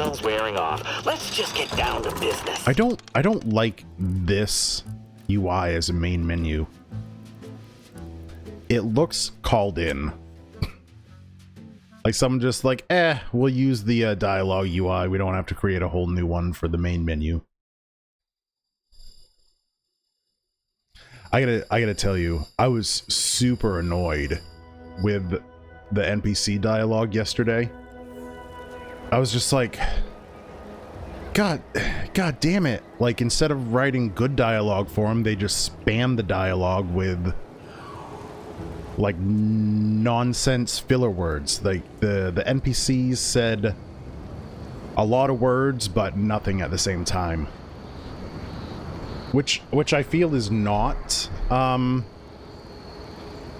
smile's wearing off. Let's just get down to business. I don't like this UI as a main menu. It looks called in. Like someone just like, we'll use the dialogue UI. We don't have to create a whole new one for the main menu. I gotta tell you, I was super annoyed with the NPC dialogue yesterday. I was just like, God damn it. Like, instead of writing good dialogue for them, they just spam the dialogue with like nonsense filler words. Like the NPCs said a lot of words but nothing at the same time, which I feel is not.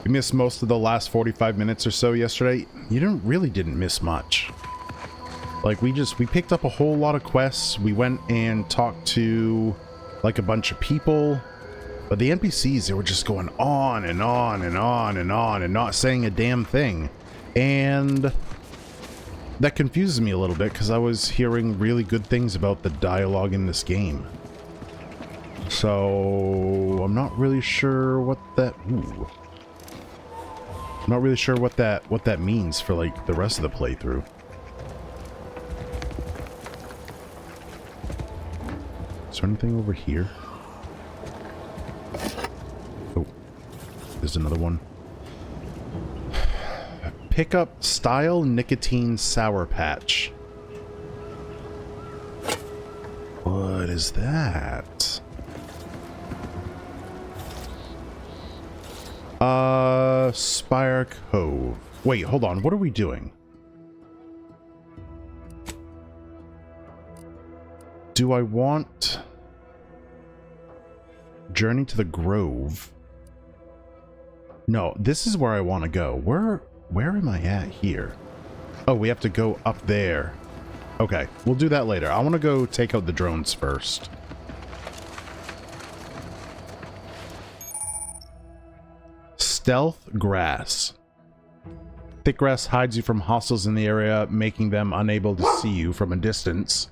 We missed most of the last 45 minutes or so yesterday. You really didn't miss much. Like, we picked up a whole lot of quests. We went and talked to like a bunch of people. But the NPCs, they were just going on and on and on and on and not saying a damn thing. And that confuses me a little bit because I was hearing really good things about the dialogue in this game. So I'm not really sure what that... I'm not really sure what that means for like the rest of the playthrough. Is there anything over here? There's another one. Pick up Style Nicotine Sour Patch. What is that? Spire Cove. Wait, hold on. What are we doing? Do I want Journey to the Grove? No, this is where I want to go. Where am I at here? Oh, we have to go up there. Okay, we'll do that later. I want to go take out the drones first. Stealth Grass. Thick grass hides you from hostiles in the area, making them unable to see you from a distance.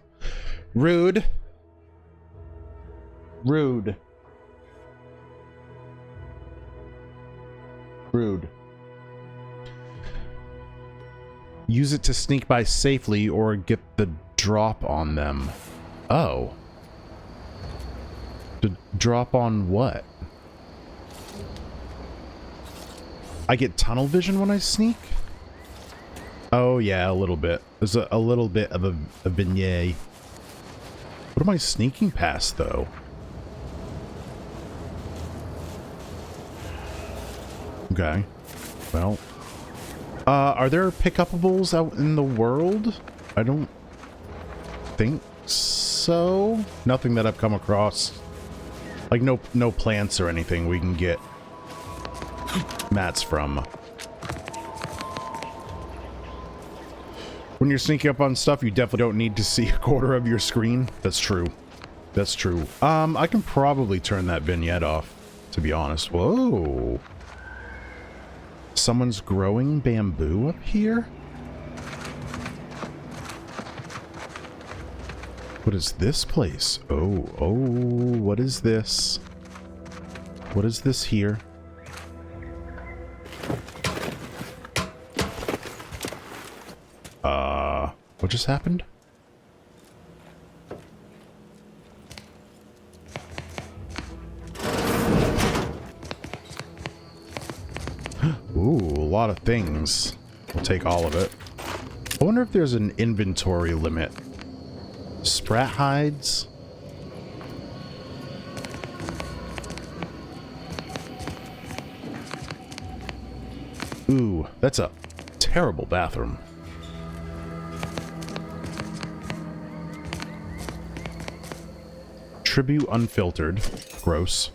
Rude. Rude. Rude. Use it to sneak by safely or get the drop on them. Oh. To drop on what? I get tunnel vision when I sneak? Oh yeah, a little bit. There's a little bit of a vignette. What am I sneaking past though? Okay. Well. Are there pick-upables out in the world? I don't think so. Nothing that I've come across. Like no plants or anything we can get mats from. When you're sneaking up on stuff, you definitely don't need to see a quarter of your screen. That's true. That's true. I can probably turn that vignette off, to be honest. Whoa. Someone's growing bamboo up here? What is this place? Oh, what is this? What is this here? What just happened? Ooh, a lot of things. We'll take all of it. I wonder if there's an inventory limit. Sprat hides? Ooh, that's a terrible bathroom. Tribute unfiltered. Gross.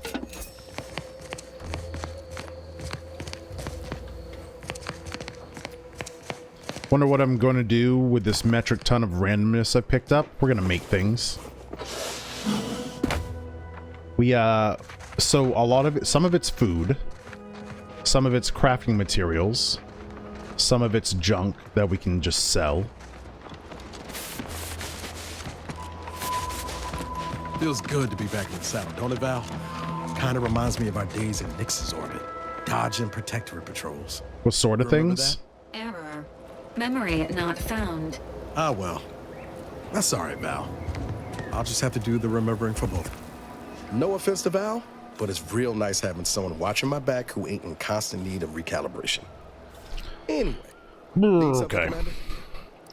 Wonder what I'm going to do with this metric ton of randomness I picked up. We're going to make things. We, so a lot of it, some of it's food. Some of it's crafting materials. Some of it's junk that we can just sell. Feels good to be back in the saddle, don't it, Val? Kind of reminds me of our days in Nix's orbit, dodging protectorate patrols. What sort of Remember things? that? Error. Memory not found. Ah, well. That's all right, Val. I'll just have to do the remembering for both. No offense to Val, but it's real nice having someone watching my back who ain't in constant need of recalibration. Anyway. need something, Okay. Commander?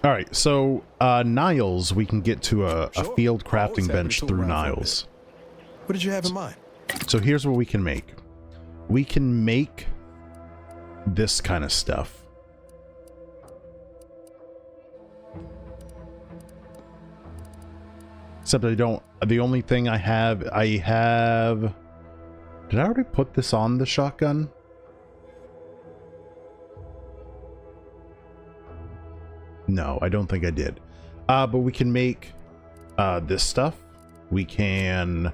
All right, so Niles, we can get to a Sure. field Always happy crafting to bench tool through around for a Niles. What did you have in mind? So here's what we can make. We can make this kind of stuff. Except I don't, the only thing I have, did I already put this on the shotgun? No, I don't think I did. But we can make this stuff. We can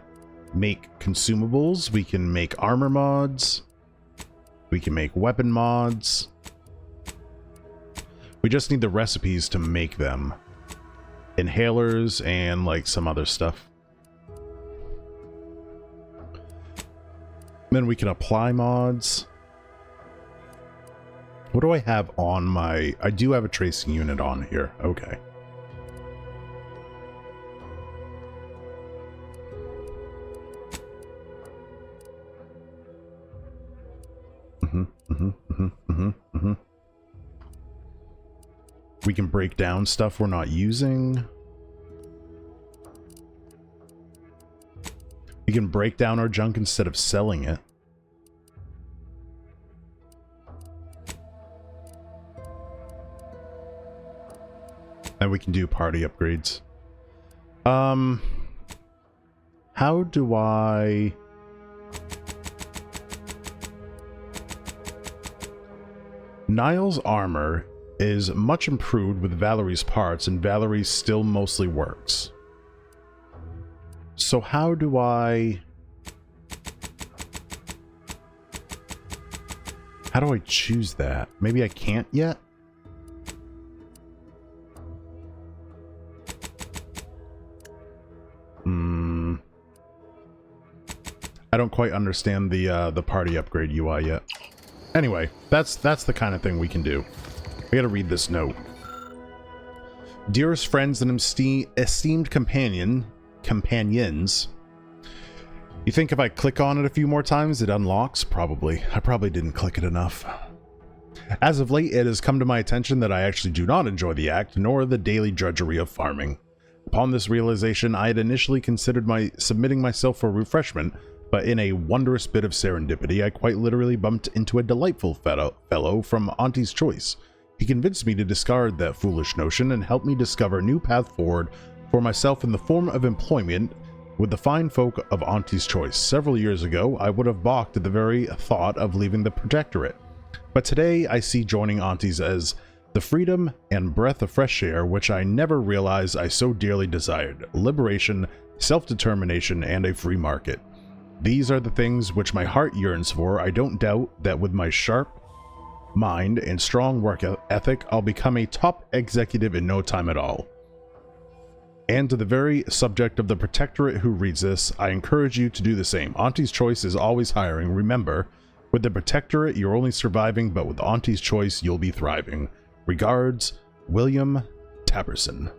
make consumables. We can make armor mods. We can make weapon mods. We just need the recipes to make them. Inhalers and like some other stuff. Then we can apply mods. What do I have on my... I do have a tracing unit on here. Okay. We can break down stuff we're not using. We can break down our junk instead of selling it. And we can do party upgrades. How do I... Niles' armor is much improved with Valerie's parts, and Valerie still mostly works. So how do I... How do I choose that? Maybe I can't yet? I don't quite understand the party upgrade UI yet. Anyway, that's the kind of thing we can do. I gotta read this note. Dearest friends and esteemed companions, you think if I click on it a few more times it unlocks? Probably. I probably didn't click it enough. As of late, it has come to my attention that I actually do not enjoy the act, nor the daily drudgery of farming. Upon this realization, I had initially considered submitting myself for refreshment, but in a wondrous bit of serendipity, I quite literally bumped into a delightful fellow from Auntie's Choice. He convinced me to discard that foolish notion and helped me discover a new path forward for myself in the form of employment with the fine folk of Auntie's Choice. Several years ago, I would have balked at the very thought of leaving the Protectorate. But today, I see joining Auntie's as the freedom and breath of fresh air which I never realized I so dearly desired. Liberation, self-determination, and a free market. These are the things which my heart yearns for. I don't doubt that with my sharp mind and strong work ethic, I'll become a top executive in no time at all. And to the very subject of the Protectorate who reads this, I encourage you to do the same. Auntie's Choice is always hiring. Remember, with the Protectorate, you're only surviving, but with Auntie's Choice, you'll be thriving. Regards, William Taberson.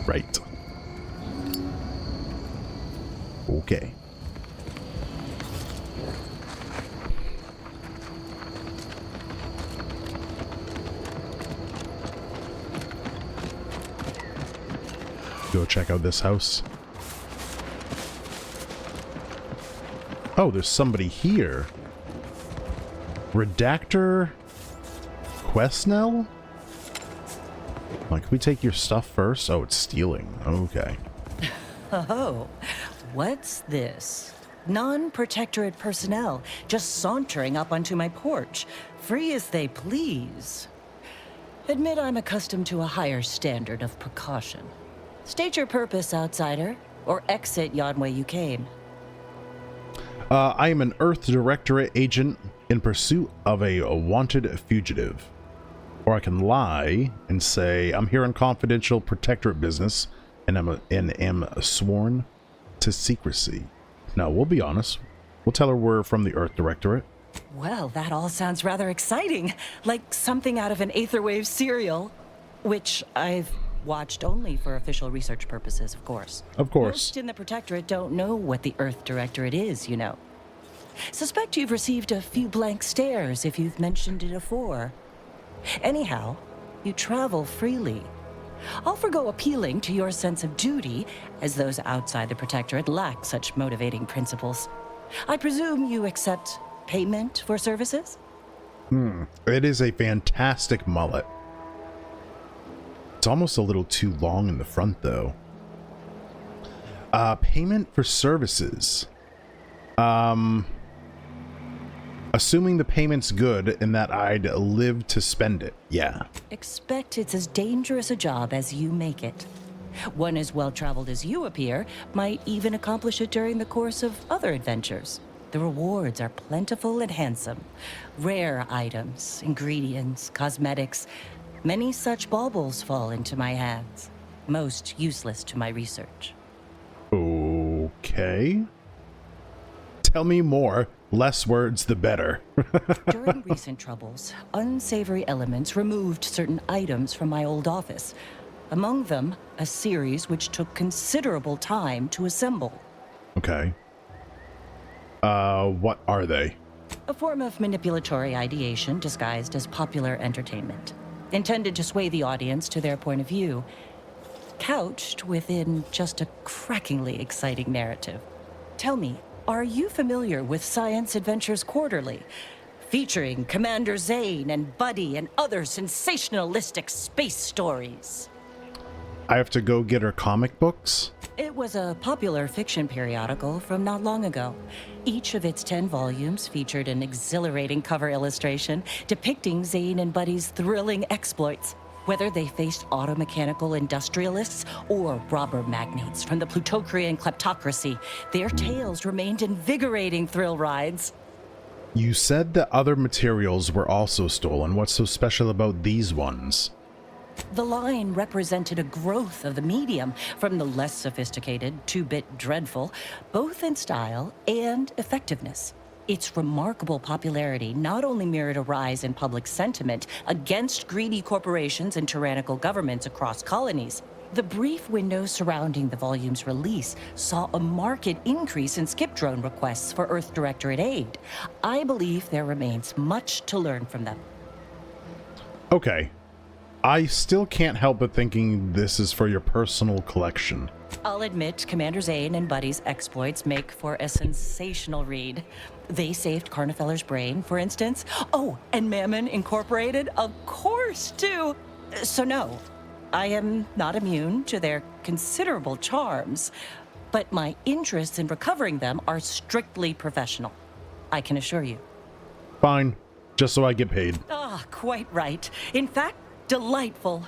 Right. Okay. Go check out this house. Oh, there's somebody here. Redactor Quesnell? Like, can we take your stuff first? Oh, it's stealing. Okay. Oh, what's this? Non-protectorate personnel just sauntering up onto my porch, free as they please. Admit I'm accustomed to a higher standard of precaution. State your purpose, outsider, or exit yon way you came. I am an Earth Directorate agent in pursuit of a wanted fugitive. Or I can lie and say, I'm here on confidential protectorate business and am sworn to secrecy. No, we'll be honest. We'll tell her we're from the Earth Directorate. Well, that all sounds rather exciting. Like something out of an Aetherwave serial. Which I've watched only for official research purposes, of course. Of course. Most in the Protectorate don't know what the Earth Directorate is, you know. Suspect you've received a few blank stares if you've mentioned it afore. Anyhow, you travel freely. I'll forgo appealing to your sense of duty, as those outside the Protectorate lack such motivating principles. I presume you accept payment for services? It is a fantastic mullet. It's almost a little too long in the front, though. Payment for services. Assuming the payment's good and that I'd live to spend it. Yeah. Expect it's as dangerous a job as you make it. One as well-traveled as you appear might even accomplish it during the course of other adventures. The rewards are plentiful and handsome. Rare items, ingredients, cosmetics. Many such baubles fall into my hands. Most useless to my research. Okay. Tell me more. Less words, the better. During recent troubles, unsavory elements removed certain items from my old office. Among them, a series which took considerable time to assemble. Okay. What are they? A form of manipulatory ideation disguised as popular entertainment, intended to sway the audience to their point of view, couched within just a crackingly exciting narrative. Tell me, are you familiar with Science Adventures Quarterly, featuring Commander Zane and Buddy and other sensationalistic space stories? I have to go get her comic books? It was a popular fiction periodical from not long ago. Each of its 10 volumes featured an exhilarating cover illustration depicting Zane and Buddy's thrilling exploits. Whether they faced automechanical industrialists or robber magnates from the Plutocrian kleptocracy, their tales remained invigorating thrill rides. You said that other materials were also stolen. What's so special about these ones? The line represented a growth of the medium from the less sophisticated 2-bit dreadful, both in style and effectiveness. Its remarkable popularity not only mirrored a rise in public sentiment against greedy corporations and tyrannical governments across colonies. The brief window surrounding the volume's release saw a marked increase in skip drone requests for Earth Directorate aid. I believe there remains much to learn from them. Okay. I still can't help but thinking this is for your personal collection. I'll admit Commander Zane and Buddy's exploits make for a sensational read. They saved Carnifeller's brain, for instance. Oh, and Mammon Incorporated, of course, too. So no, I am not immune to their considerable charms, but my interests in recovering them are strictly professional, I can assure you. Fine. Just so I get paid. Ah, quite right. In fact, delightful.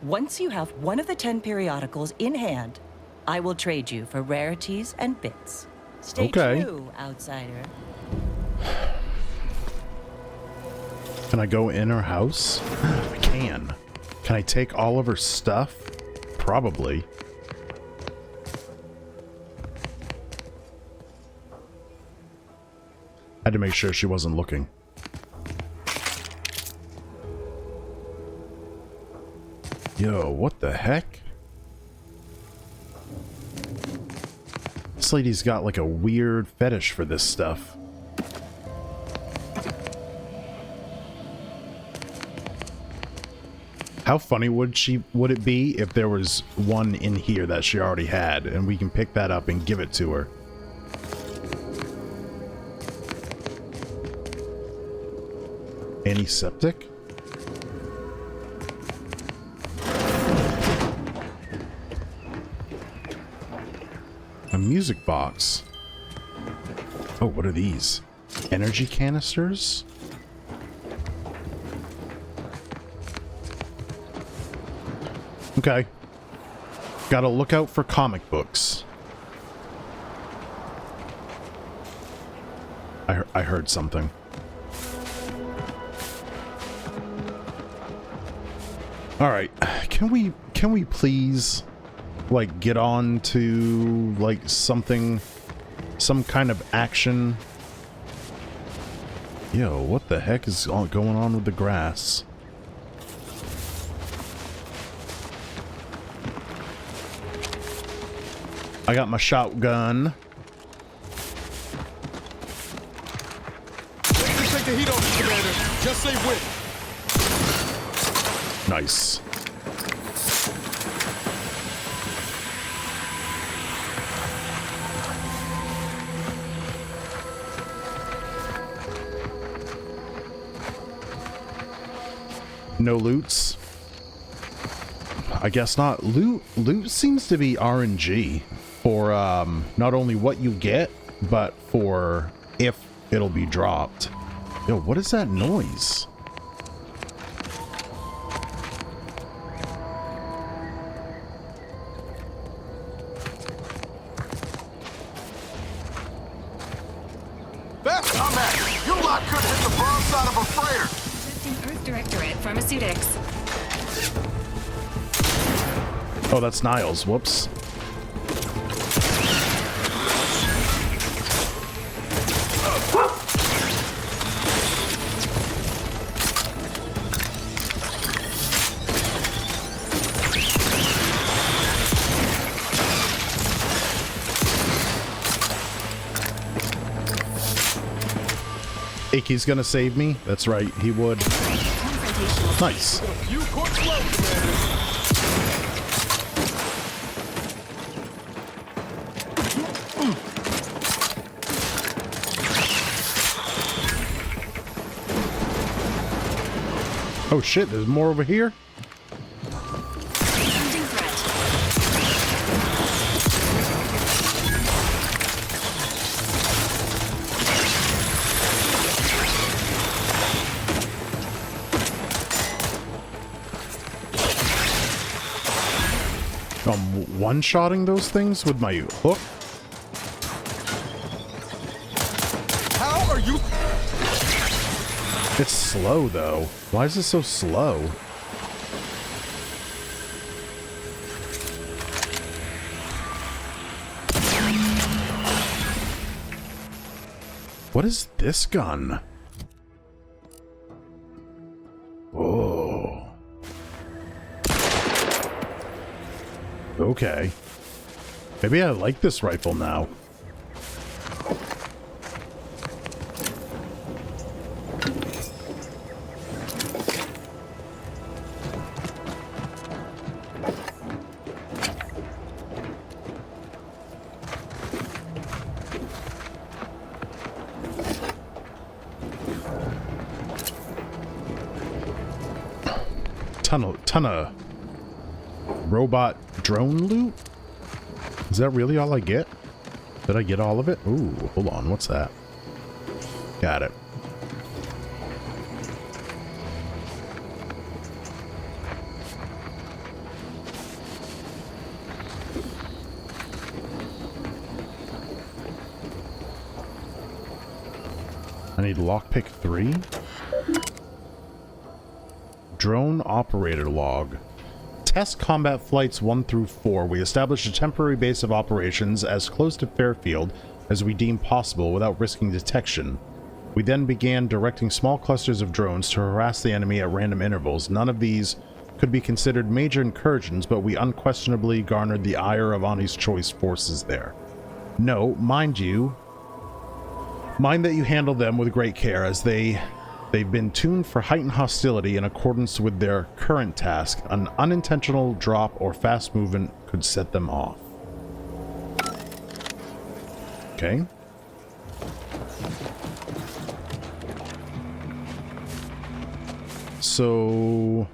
Once you have one of the 10 periodicals in hand, I will trade you for rarities and bits. Stay true, outsider. Can I go in her house? I can. Can I take all of her stuff? Probably. Had to make sure she wasn't looking. Yo, what the heck? This lady's got like a weird fetish for this stuff. How funny would it be if there was one in here that she already had and we can pick that up and give it to her? Antiseptic? A music box. Oh, what are these? Energy canisters? Okay. Gotta look out for comic books. I heard something. All right, can we please like get on to like something, some kind of action? Yo, what the heck is going on with the grass? I got my shotgun. Take the heat off, Commander. Just say when. Nice. No loots? I guess not. Loot seems to be RNG for not only what you get, but for if it'll be dropped. Yo, what is that noise? Beth, I'm at it. Your lot could hit the broadside of a freighter. Testing Earth Directorate Pharmaceutics. Oh, that's Niles. Whoops. Icky's gonna save me? That's right, he would. Nice. You corpse low, Commander. Oh shit, there's more over here? Mounting threat. I'm one-shotting those things with my hook? How are you? It's slow, though. Why is it so slow? What is this gun? Oh. Okay. Maybe I like this rifle now. Ton of robot drone loot? Is that really all I get? Did I get all of it? Ooh, hold on, what's that? Got it. I need lockpick 3. Drone operator log. Test combat flights 1 through 4. We established a temporary base of operations as close to Fairfield as we deemed possible without risking detection. We then began directing small clusters of drones to harass the enemy at random intervals. None of these could be considered major incursions, but we unquestionably garnered the ire of Ani's choice forces there. No, mind that you handle them with great care, as they've been tuned for heightened hostility in accordance with their current task. An unintentional drop or fast movement could set them off. Okay. So...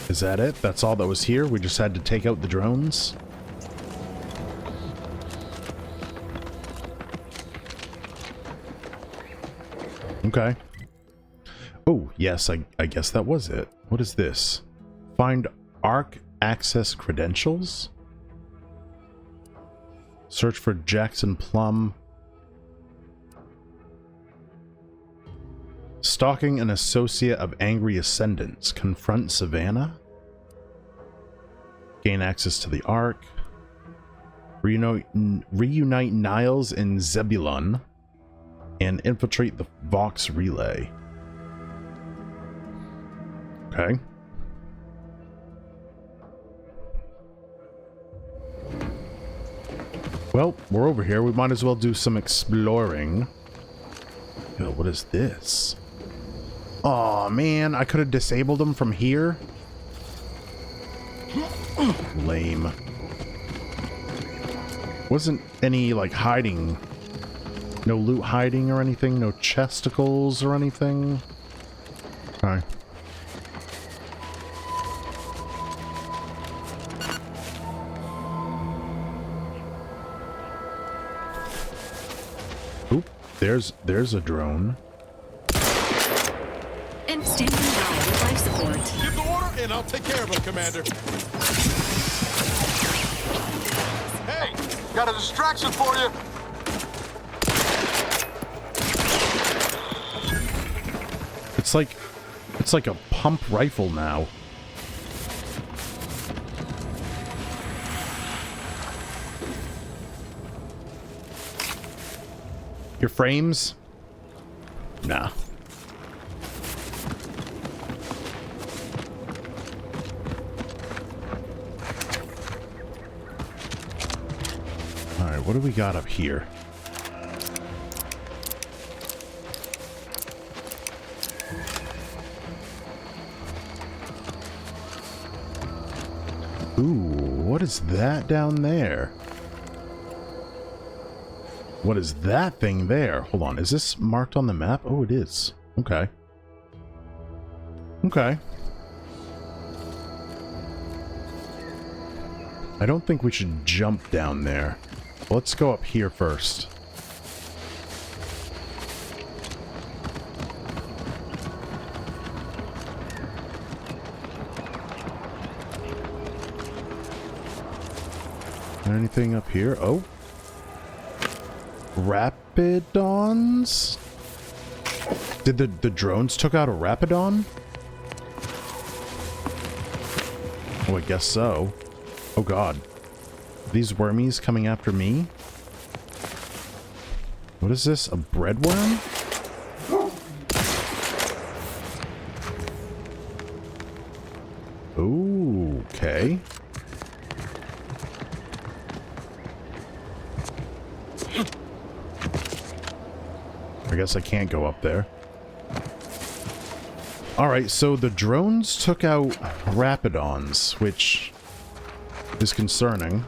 is that it? That's all that was here? We just had to take out the drones? Okay. Oh, yes, I guess that was it. What is this? Find ARC access credentials? Search for Jackson Plum. Stalking an associate of angry ascendants. Confront Savannah. Gain access to the Ark. Reunite Niles and Zebulon. And infiltrate the Vox relay. Okay. Well, we're over here. We might as well do some exploring. Yo, what is this? Aw, man, I could have disabled them from here. Lame. Wasn't any, like, hiding. No loot hiding or anything? No chesticles or anything? Okay. Oop, there's a drone. And standing by with life support. Give the order, and I'll take care of him, Commander. Hey, got a distraction for you. It's like a pump rifle now. Your frames? Nah. Alright, what do we got up here? Ooh, what is that down there? What is that thing there? Hold on, is this marked on the map? Oh, it is. Okay. Okay. I don't think we should jump down there. Let's go up here first. Anything up here? Oh. Rapidons? Did the drones took out a Rapidon? Oh, I guess so. Oh god. These wormies coming after me? What is this? A breadworm? Ooh, okay. I guess I can't go up there. Alright, so the drones took out Rapidons, which is concerning.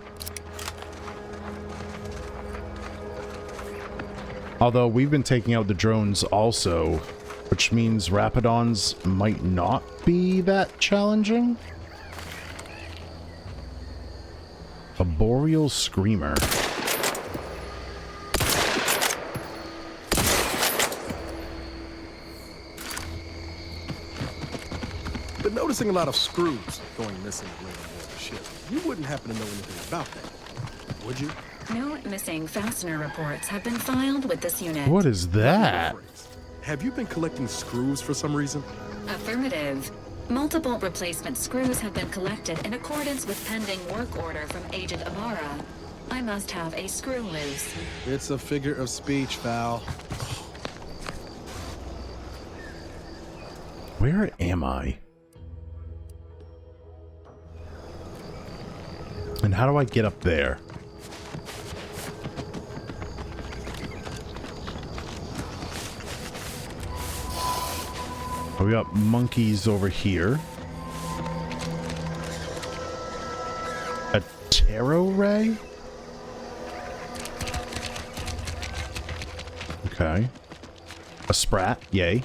Although we've been taking out the drones also, which means Rapidons might not be that challenging. A Boreal Screamer. Been noticing a lot of screws going missing aboard the ship. You wouldn't happen to know anything about that, would you? No missing fastener reports have been filed with this unit. What is that? Have you been collecting screws for some reason? Affirmative. Multiple replacement screws have been collected in accordance with pending work order from Agent Amara. I must have a screw loose. It's a figure of speech, Val. Where am I? And how do I get up there? Oh, we got monkeys over here. A tarot ray? Okay. A sprat, yay.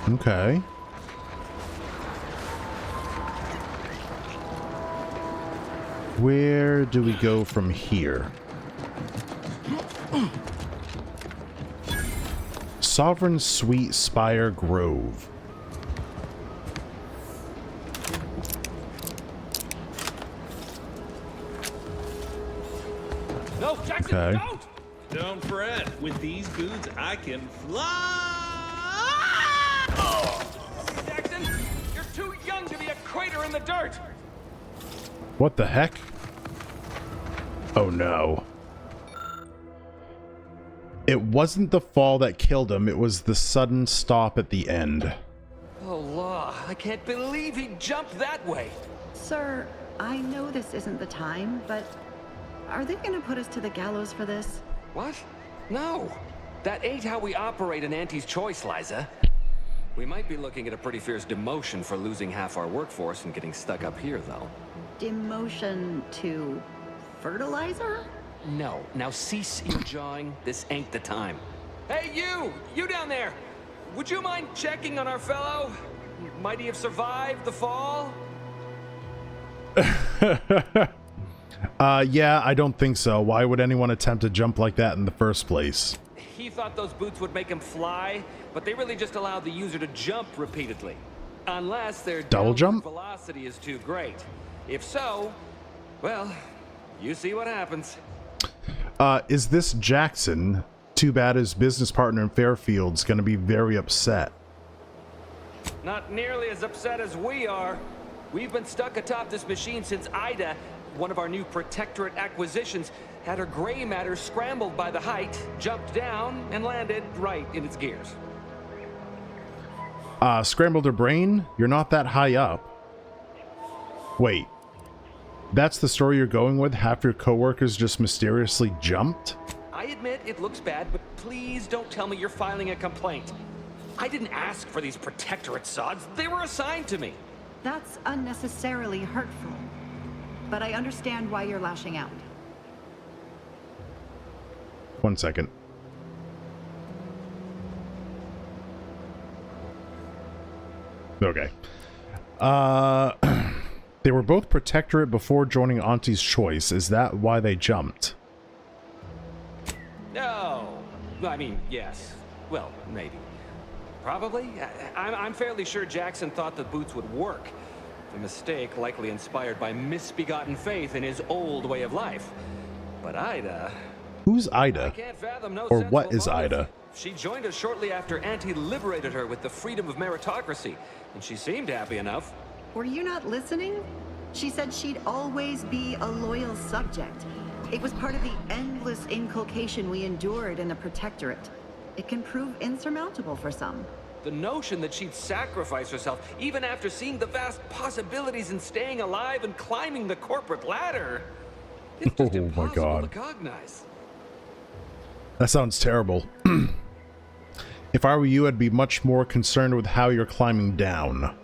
Okay. Where do we go from here? Sovereign Sweet Spire Grove. No, Jackson, Okay. don't! Don't fret. With these boots, I can fly. Jackson, you're too young to be a crater in the dirt. What the heck? Oh no. It wasn't the fall that killed him, it was the sudden stop at the end. Oh, law, I can't believe he jumped that way. Sir, I know this isn't the time, but are they gonna put us to the gallows for this? What? No. That ain't how we operate in Auntie's Choice, Liza. We might be looking at a pretty fierce demotion for losing half our workforce and getting stuck up here, though. Demotion to fertilizer? No. Now cease your jawing. This ain't the time. Hey, you! You down there! Would you mind checking on our fellow? Might he have survived the fall? Yeah, I don't think so. Why would anyone attempt to jump like that in the first place? He thought those boots would make him fly, but they really just allowed the user to jump repeatedly. Unless their Double jump? velocity is too great. If so, well, you see what happens. Is this Jackson? Too bad his business partner in Fairfield's gonna be very upset. Not nearly as upset as we are. We've been stuck atop this machine since Ida, one of our new Protectorate acquisitions, had her gray matter scrambled by the height, jumped down, and landed right in its gears. Scrambled her brain? You're not that high up. Wait. That's the story you're going with? Half your coworkers just mysteriously jumped? I admit it looks bad, but please don't tell me you're filing a complaint. I didn't ask for these Protectorate sods. They were assigned to me. That's unnecessarily hurtful. But I understand why you're lashing out. 1 second. Okay. They were both Protectorate before joining Auntie's Choice. Is that why they jumped? No. I mean, yes. Well, maybe. Probably. I'm fairly sure Jackson thought the boots would work. A mistake likely inspired by misbegotten faith in his old way of life. But Ida... Who's I Ida? can't fathom no Or what sensible is motive. Ida? She joined us shortly after Auntie liberated her with the freedom of meritocracy, and she seemed happy enough. Were you not listening? She said she'd always be a loyal subject. It was part of the endless inculcation we endured in the Protectorate. It can prove insurmountable for some. The notion that she'd sacrifice herself, even after seeing the vast possibilities in staying alive and climbing the corporate ladder, it's just Oh my impossible God. to cognize. That sounds terrible. If I were you, I'd be much more concerned with how you're climbing down.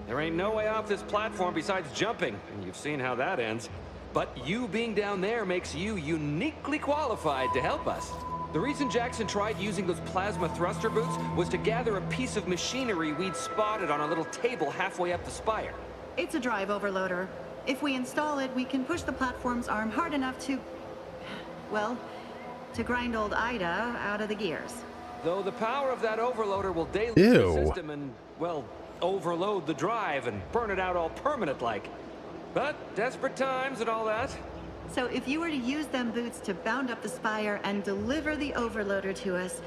There ain't no way off this platform besides jumping, and you've seen how that ends. But you being down there makes you uniquely qualified to help us. The reason Jackson tried using those plasma thruster boots was to gather a piece of machinery we'd spotted on a little table halfway up the spire. It's a drive overloader. If we install it, we can push the platform's arm hard enough to... well, to grind old Ida out of the gears. Though the power of that overloader will deluge Ew. the system and, well, overload the drive and burn it out all permanent-like. But desperate times and all that. So if you were to use them boots to bound up the spire and deliver the overloader to us,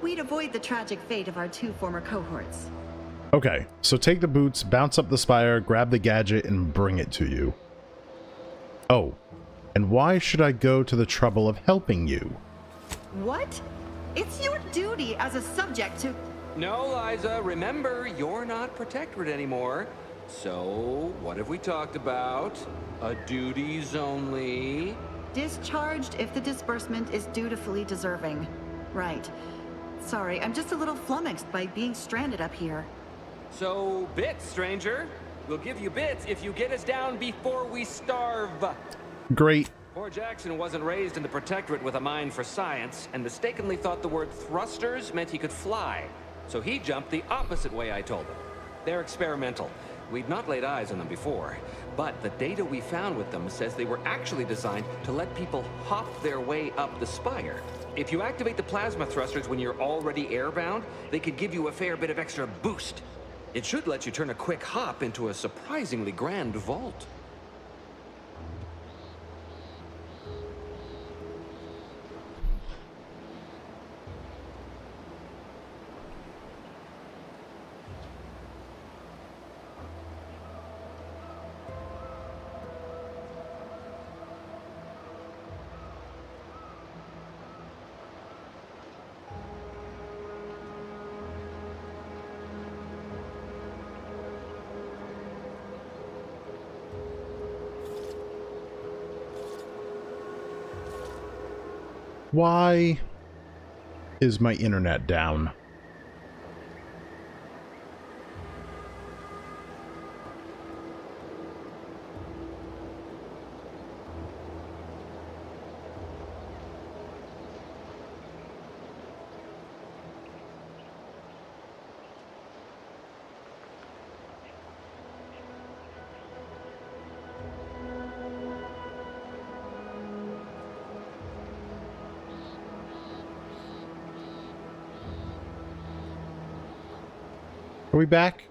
we'd avoid the tragic fate of our two former cohorts. Okay, so take the boots, bounce up the spire, grab the gadget, and bring it to you. Oh, and why should I go to the trouble of helping you? What? It's your duty as a subject to... No, Liza, remember, you're not Protectorate anymore. So, what have we talked about? A duties only. Discharged if the disbursement is dutifully deserving. Right. Sorry, I'm just a little flummoxed by being stranded up here. So, bits, stranger. We'll give you bits if you get us down before we starve. Great. Poor Jackson wasn't raised in the Protectorate with a mind for science, and mistakenly thought the word thrusters meant he could fly. So he jumped the opposite way I told him. They're experimental. We'd not laid eyes on them before, but the data we found with them says they were actually designed to let people hop their way up the spire. If you activate the plasma thrusters when you're already airbound, they could give you a fair bit of extra boost. It should let you turn a quick hop into a surprisingly grand vault. Why is my internet down? Are we back?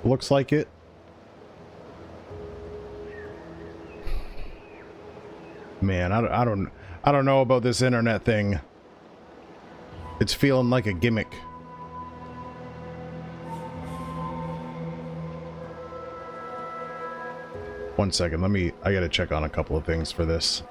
Looks like it. Man, I don't know about this internet thing. It's feeling like a gimmick. One second, I gotta check on a couple of things for this.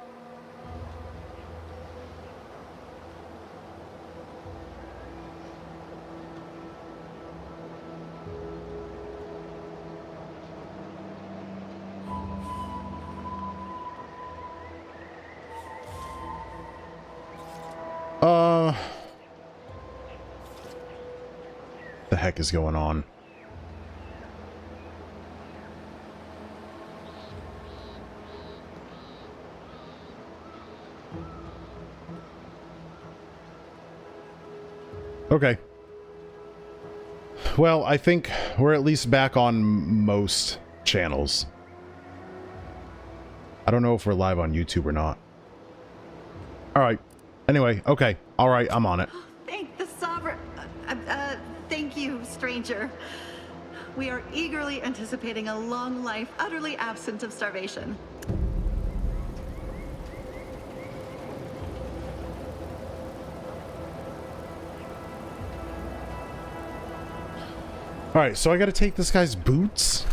The heck is going on? Okay. Well, I think we're at least back on most channels. I don't know if we're live on YouTube or not. Alright. Anyway, okay. Alright, I'm on it. Thank the Sovereign. Thank you, stranger. We are eagerly anticipating a long life, utterly absent of starvation. Alright, so I gotta take this guy's boots.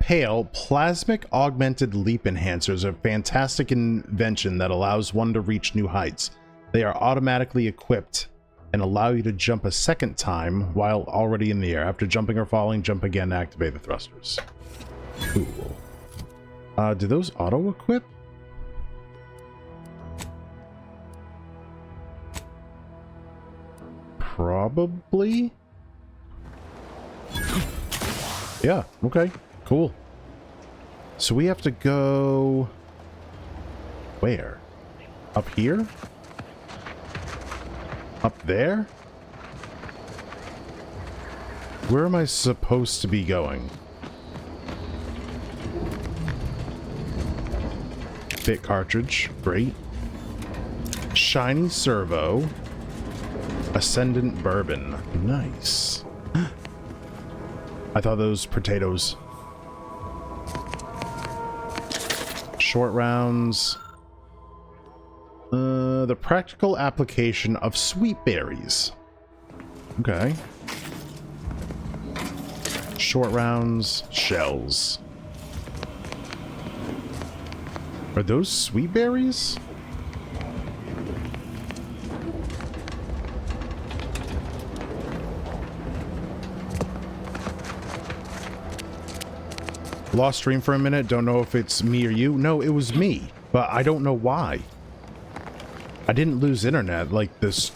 Pale, plasmic augmented leap enhancers are a fantastic invention that allows one to reach new heights. They are automatically equipped and allow you to jump a second time while already in the air. After jumping or falling, jump again to activate the thrusters. Cool. Do those auto-equip? Probably. Yeah, okay, cool. So we have to go... Where? Up here? Up there? Where am I supposed to be going? Fit cartridge, great. Shiny servo. Ascendant bourbon, nice. I thought those potatoes. Short rounds. The practical application of sweet berries. Okay. Short rounds, shells. Are those sweet berries? Lost stream for a minute. Don't know if it's me or you. No, it was me, but I don't know why. I didn't lose internet. Like this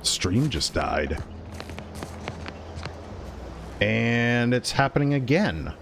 stream just died. And it's happening again.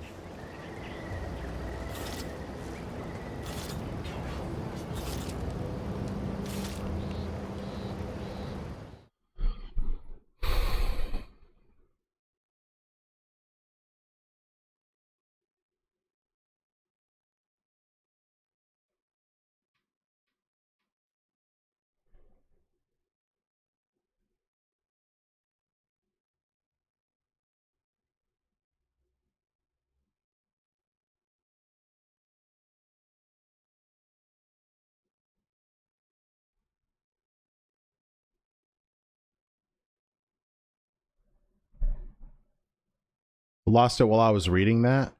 Lost it while I was reading that.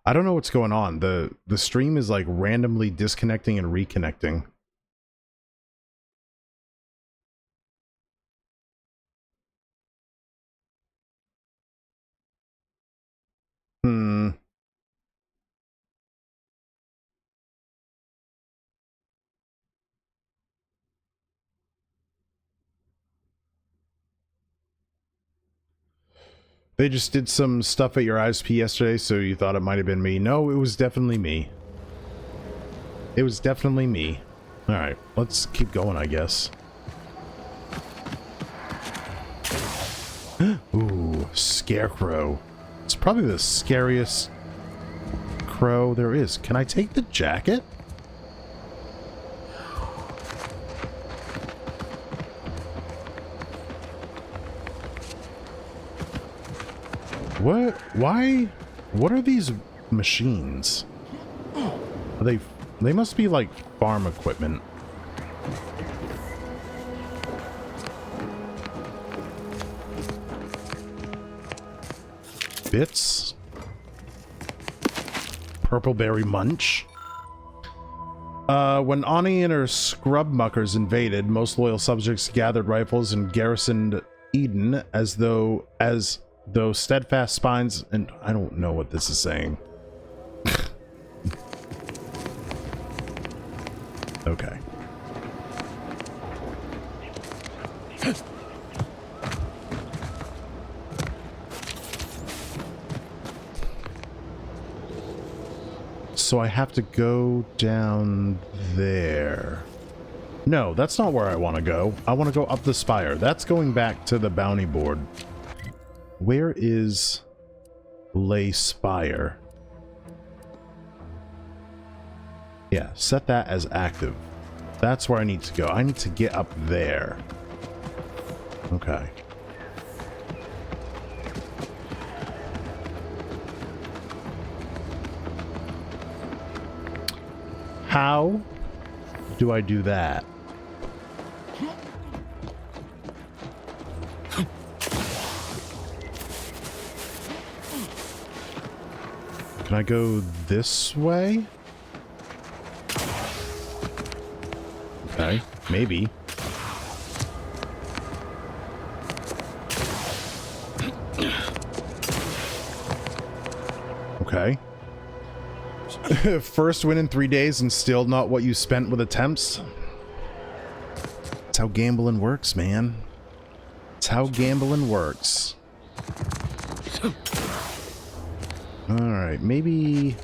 I don't know what's going on. The stream is like randomly disconnecting and reconnecting. They just did some stuff at your ISP yesterday, so you thought it might have been me. No, it was definitely me. It was definitely me. Alright, let's keep going, I guess. Ooh, scarecrow. It's probably the scariest crow there is. Can I take the jacket? What? Why? What are these machines? Are they must be like farm equipment. Bits? Purpleberry munch? When Ani and her scrub muckers invaded, most loyal subjects gathered rifles and garrisoned Eden as though steadfast spines, and I don't know what this is saying. Okay. So I have to go down there. No, that's not where I want to go. I want to go up the spire. That's going back to the bounty board. Where is Lay Spire? Yeah, set that as active. That's where I need to go. I need to get up there. Okay. How do I do that? Can I go this way? Okay, maybe. Okay. First win in 3 days and still not what you spent with attempts? That's how gambling works, man. That's how gambling works. Alright, maybe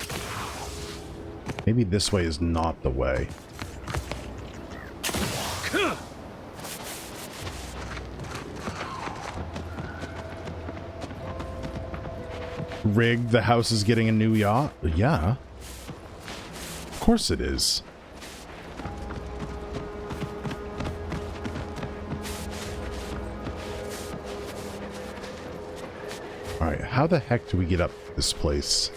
this way is not the way. Rigged, the house is getting a new yacht? Yeah. Of course it is. Alright, how the heck do we get up this place?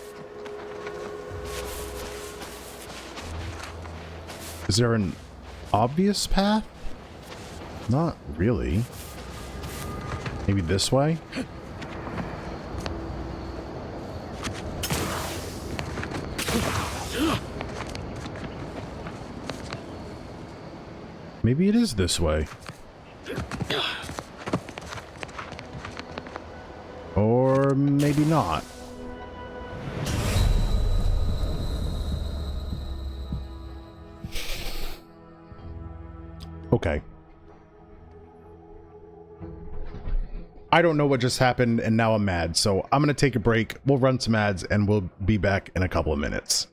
Is there an obvious path? Not really. Maybe this way? Maybe it is this way. Or maybe not. Okay. I don't know what just happened and now I'm mad, so I'm gonna take a break. We'll run some ads and we'll be back in a couple of minutes.